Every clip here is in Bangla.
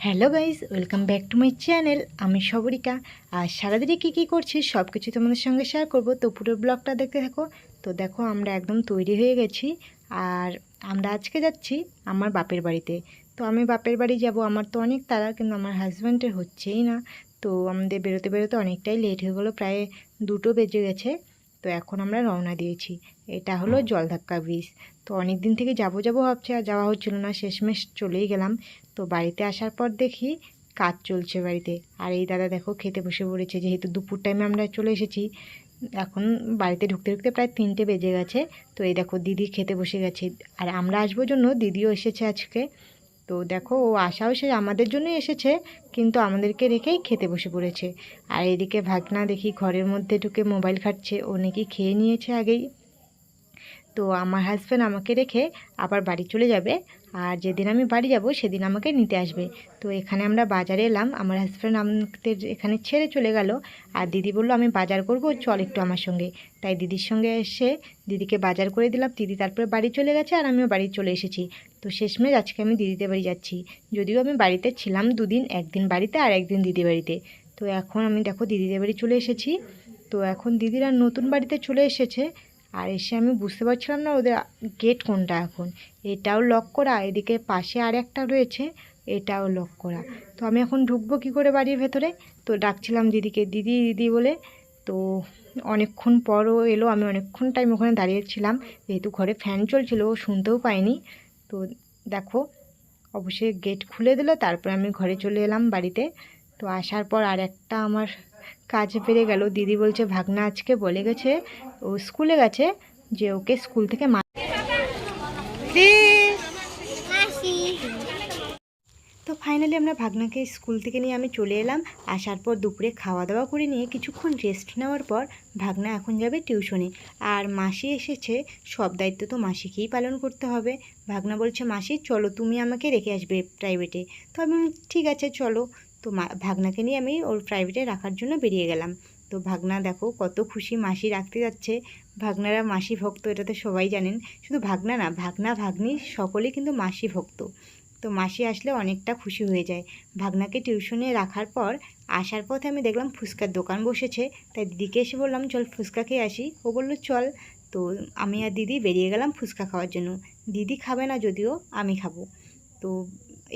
Hello guys, welcome back to my channel. আমি সবরিকা। আর সারাদিনে কী করছি সব কিছু তোমাদের সঙ্গে শেয়ার করব, তো পুরো ব্লগটা দেখতে থাকো। তো দেখো আমরা একদম তৈরি হয়ে গেছি, আর আমরা আজকে যাচ্ছি আমার বাপের বাড়িতে। তো আমি বাপের বাড়ি যাব, আমার তো অনেক তাড়া, কিন্তু আমার হাজব্যান্ডের হচ্ছেই না। তো আমাদের বেরোতে বেরোতে অনেকটাই লেট হয়ে গেলো, প্রায় 2টো বেজে গেছে। তো এখন আমরা রওনা দিয়েছি। এটা হলো জলধাক্কা ব্রিজ। তো অনেক দিন থেকে যাব ভাবছি, আর যাওয়া হচ্ছিল না, শেষমেশ চলেই গেলাম। তো বাড়িতে আসার পর দেখি কাজ চলছে বাড়িতে। আর এই দাদা দেখো খেতে বসে পড়েছে, যেহেতু দুপুর টাইমে আমরা চলে এসেছি। এখন বাড়িতে ঢুকতে ঢুকতে প্রায় 3টে বেজে গেছে। তো এই দেখো দিদি খেতে বসে গেছে, আর আমরা আসবো জন্য দিদিও এসেছে আজকে। তো দেখো ও আশাও সে আমাদের জন্যই এসেছে, কিন্তু আমাদেরকে রেখেই খেতে বসে পড়েছে। আর এদিকে ভাগনা দেখি ঘরের মধ্যে ঢুকে মোবাইল ঘাঁটছে, ও নাকি খেয়ে নিয়েছে আগেই। তো আমার হাজব্যান্ড আমাকে রেখে আবার বাড়ি চলে যাবে, আর যেদিন আমি বাড়ি যাব সেদিন আমাকে নিতে আসবে। তো এখানে আমরা বাজারে এলাম, আমার হাজব্যান্ড আমাদের এখানে ছেড়ে চলে গেল। আর দিদি বলল আমি বাজার করব, চল একটু আমার সঙ্গে। তাই দিদির সঙ্গে এসে দিদিকে বাজার করে দিলাম। দিদি তারপরে বাড়ি চলে গেছে, আর আমিও বাড়ি চলে এসেছি। তো শেষমেশ আজকে আমি দিদিদের বাড়ি যাচ্ছি। যদিও আমি বাড়িতে ছিলাম 2 দিন, একদিন বাড়িতে আর একদিন দিদি বাড়িতে। তো এখন আমি দেখো দিদিদের বাড়ি চলে এসেছি। তো এখন দিদিরা নতুন বাড়িতে চলে এসেছে। আর এসে আমি বুঝতে পারছিলাম না ওদের গেট কোনটা। এখন এটাও লক করা, এদিকে পাশে আর একটা রয়েছে, এটাও লক করা। তো আমি এখন ঢুকবো কী করে বাড়ির ভেতরে? তো ডাকছিলাম দিদিকে, দিদি দিদি বলে। তো অনেকক্ষণ পরও এলো, আমি অনেকক্ষণ টাইম ওখানে দাঁড়িয়েছিলাম, যেহেতু ঘরে ফ্যান চলছিল, ও শুনতেও পাইনি। তো দেখো অবশ্যই গেট খুলে দিল, তারপর আমি ঘরে চলে এলাম বাড়িতে। তো আসার পর আর একটা আমার কাজ বেড়ে গেল। দিদি বলছে ভাগনা আজকে বলে গেছে, ও স্কুলে গেছে, যে ওকে স্কুল থেকে তো ফাইনালি আমরা ভাগনাকে স্কুল থেকে নিয়ে আমি চলে এলাম। আসার পর দুপুরে খাওয়া দাওয়া করে নিয়ে কিছুক্ষণ রেস্ট নেওয়ার পর ভাগনা এখন যাবে টিউশনে। আর মাসি এসেছে, সব দায়িত্ব তো মাসিকেই পালন করতে হবে। ভাগনা বলছে মাসি চলো তুমি আমাকে রেখে আসবে প্রাইভেটে। তো আমি ঠিক আছে চলো। তো ভাগনাকে নিয়ে আমি ওর প্রাইভেটে রাখার জন্য বেরিয়ে গেলাম। তো ভাগনা দেখো কত খুশি, মাসি রাখতে যাচ্ছে। ভাগনারা মাসি ভক্ত, এটা তো সবাই জানেন। শুধু ভাগনা না, ভাগনা ভাগ্নি সকলেই কিন্তু মাসি ভক্ত। তো মাসি আসলে অনেকটা খুশি হয়ে যায়। ভাগনাকে টিউশনে রাখার পর আসার পথে আমি দেখলাম ফুচকার দোকান বসেছে। তাই দিদিকে এসে বললাম চল ফুচকা খেয়ে আসি। ও বললো চল। তো আমি আর দিদি বেরিয়ে গেলাম ফুচকা খাওয়ার জন্য। দিদি খাবে না যদিও, আমি খাবো। তো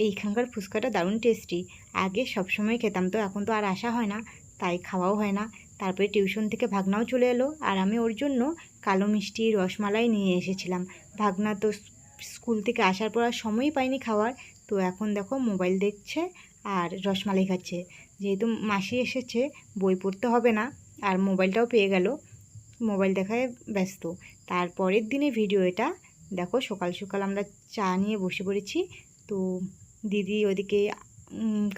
এইখানকার ফুচকাটা দারুণ টেস্টি। আগে সবসময় খেতাম, তো এখন তো আর আসা হয় না, তাই খাওয়াও হয় না। তারপরে টিউশন থেকে ভাগনাও চলে এলো, আর আমি ওর জন্য কালো মিষ্টি রসমালাই নিয়ে এসেছিলাম। ভাগনা তো স্কুল থেকে আসার পর আর সময়ই পাইনি খাওয়ার। তো এখন দেখো মোবাইল দেখছে আর রসমালাই খাচ্ছে। যেহেতু মাসি এসেছে, বই পড়তে হবে না, আর মোবাইলটাও পেয়ে গেল, মোবাইল দেখায় ব্যস্ত। তারপরের দিনে ভিডিও এটা দেখো। সকাল সকাল আমরা চা নিয়ে বসে পড়েছি। তো দিদি ওদিকে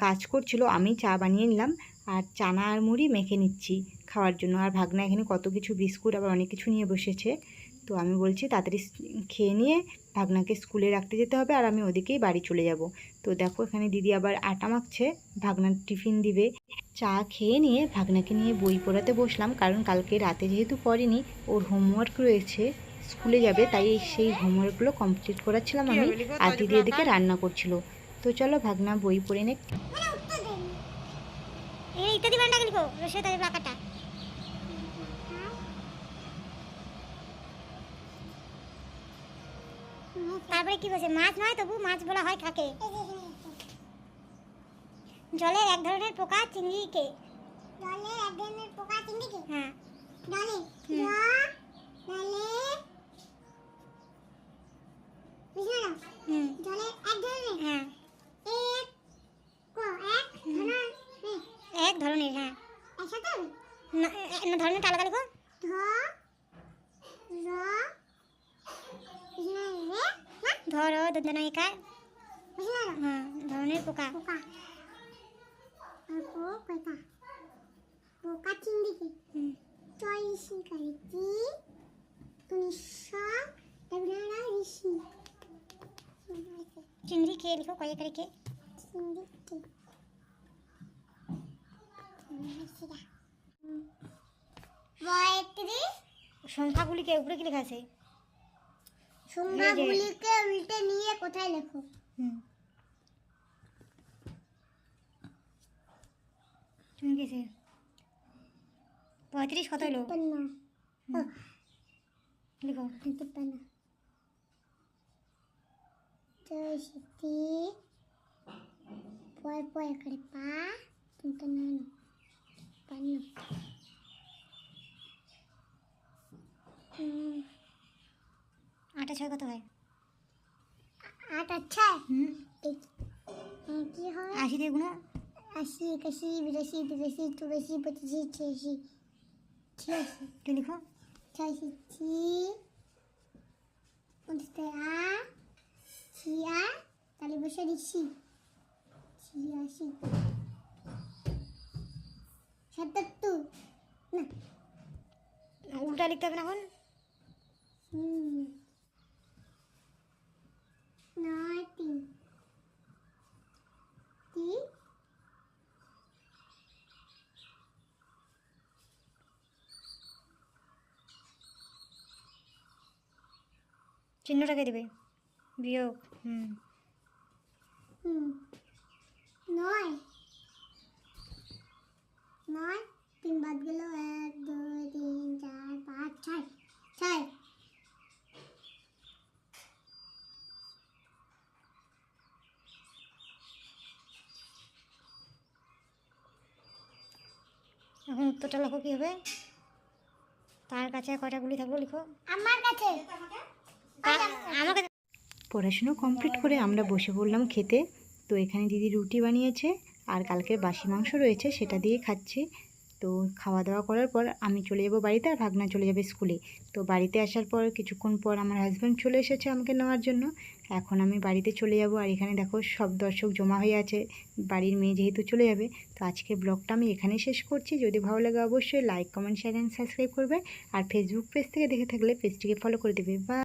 কাজ করছিল, আমি চা বানিয়ে নিলাম, আর চানা আর মুড়ি মেখে নিচ্ছি খাওয়ার জন্য। আর ভাগনা এখানে কত কিছু বিস্কুট আবার অনেক কিছু নিয়ে বসেছে। তো আমি বলছি তাড়াতাড়ি খেয়ে নিয়ে ভাগনাকে স্কুলে রাখতে যেতে হবে, আর আমি ওদিকেই বাড়ি চলে যাব। তো দেখো এখানে দিদি আবার আটা মাখছে, ভাগনার টিফিন দিবে। চা খেয়ে নিয়ে ভাগনাকে নিয়ে বই পড়াতে বসলাম, কারণ কালকে রাতে যেহেতু পড়িনি, ওর হোমওয়ার্ক রয়েছে, স্কুলে যাবে, তাই সেই হোমওয়ার্কগুলো কমপ্লিট করাচ্ছিলাম আমি। আর দিদি এদিকে রান্না করছিল। তো চলো ভাগনা বই পড়ে নে। তারপরে কি বলছে, মাছ নয় তবু মাছ বলা হয় কাকে? জলের এক ধরনের পোকা চিংড়িকে। জলের এক ধরনের পোকা চিংড়িকে? হ্যাঁ। জলে জলে বুঝলা? জলের এক ধরনের? হ্যাঁ। এক ধরনের? হ্যাঁ। একসাথে না, ধরনেরটা আলাদা লিখো। ধর দন্তনায়িকায় হ্যাঁ, ধরনের পোকা। পোকা পোকা চিংড়িকে চয়সি করেছি চিংড়ি কে লিখো, কয়ে করে কে চিংড়ি কে সংখ্যাগুলিকে উপরে কি লেখা আছে? সংখ্যাগুলিকে উল্টে নিয়ে কোথায় লেখো? কিসে 35 কত হলো লিখো 53 64 পয় করে পা 53 আটা 6 কত হয়? আটা 6 কি হয়? 80 দিয়ে গুণ 80 81 82 83 84 85 86 কি লিখো 86 উনতে তাহলে বসে দিচ্ছি 86 77 না উল্টা লিখতে হবে না এখন 9 3 চিহ্নটাকে দেবে বিয়োগ 9 3 বাদ গেল 1 2 3 4 5 6 এখন উত্তরটা লেখো কি হবে? তার কাছে কয়টা গুলি থাকলো লিখো আমার কাছে আমার কাছে। পড়াশুনো কমপ্লিট করে আমরা বসে পড়লাম খেতে। তো এখানে দিদি রুটি বানিয়েছে আর কালকের বাসি মাংস রয়েছে, সেটা দিয়ে খাচ্ছি। তো খাওয়া দাওয়া করার পর আমি চলে যাব বাড়িতে, আর ভাগনা চলে যাবে স্কুলে। তো বাড়িতে আসার পর কিছুক্ষণ পর আমার হাজব্যান্ড চলে এসেছে আমাকে নেওয়ার জন্য। এখন আমি বাড়িতে চলে যাব। আর এখানে দেখো সব দর্শক জমা হয়ে আছে, বাড়ির মেয়ে যেহেতু চলে যাবে। তো আজকে ব্লগটা আমি এখানেই শেষ করছি। যদি ভালো লাগে অবশ্যই like comment share and subscribe করবে। আর ফেসবুক পেজ থেকে দেখে থাকলে পেজটিকে ফলো করে দেবে। বা